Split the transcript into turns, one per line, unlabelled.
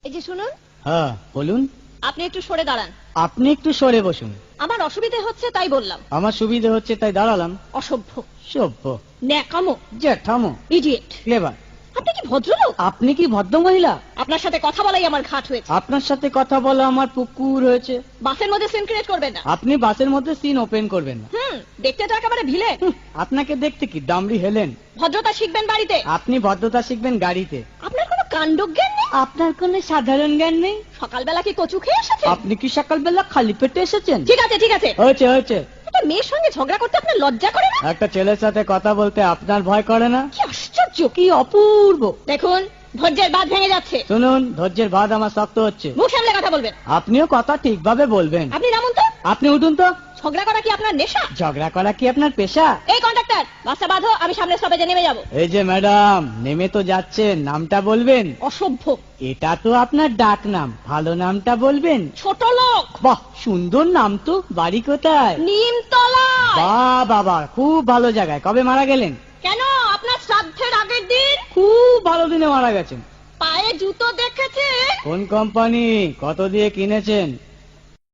এই যে শুনুন।
হ্যাঁ বলুন।
আপনি একটু সরে দাঁড়ান।
আপনি একটু সরে বসুন।
আমার অসুবিধে হচ্ছে তাই বললাম।
আমার সুবিধে হচ্ছে তাই দাঁড়ালাম।
অসভ্য,
সভ্য,
ন্যাকামো,
জ্যাঠামো,
ইডিয়েট।
ক্লেভার।
আপনি কি ভদ্রলোক?
আপনি কি ভদ্র মহিলা?
আপনার সাথে কথা বলাই আমার ঘাট হয়েছে।
আপনার সাথে কথা বলা আমার পুকুর হয়েছে।
বাসের মধ্যে সিন ক্রিয়েট করবেন না।
আপনি বাসের মধ্যে সিন ওপেন করবেন না।
দেখতে তো একেবারে ভিলে।
আপনাকে দেখতে কি দামড়ি হেলেন?
ভদ্রতা শিখবেন বাড়িতে।
আপনি ভদ্রতা শিখবেন গাড়িতে।
আপনার কোনো কাণ্ডজ্ঞান নেই।
আপনার কোনো সাধারণ জ্ঞান নেই।
সকালবেলা কি কচু খেয়ে এসেছেন?
আপনি কি সকালবেলা খালি পেটে এসেছেন?
ঠিক আছে ঠিক আছে,
হয়েছে হয়েছে।
একটা মেয়ের সঙ্গে ঝগড়া করতে আপনার লজ্জা করে না?
একটা ছেলের সাথে কথা বলতে আপনার ভয় করে না?
কি আশ্চর্য,
কি অপূর্ব।
দেখুন ধৈর্যের বাঁধ ভেঙে যাচ্ছে।
শুনুন, ধৈর্যের বাঁধ আমার শক্ত হচ্ছে।
মুখ সামলে কথা বলবেন।
আপনিও কথা ঠিকভাবে বলবেন।
আপনি নামুন তো।
আপনি উঠুন তো।
ঝগড়া করা কি আপনার নেশা?
ঝগড়া করা কি আপনার পেশা?
এই কন্ডাক্টর, বাসটা বাঁধো, আমি সামনে স্টপেজে নেমে যাব।
এই যে ম্যাডাম, নেমে তো যাচ্ছেন, নামটা বলবেন।
অসভ্য।
এটা তো আপনার ডাক নাম, ভালো নামটা বলবেন।
ছোট লোক।
বাহ, সুন্দর নাম তো। বাড়ি কোথায়?
নিমতলা।
বাহ বাবা, খুব ভালো জায়গায়। কবে মারা গেলেন?
কেন, আপনার শ্রাদ্ধের আগের দিন।
খুব ভালো দিনে মারা গেছেন।
পায়ে জুতো দেখেছে?
কোন কোম্পানি? কত দিয়ে কিনেছেন?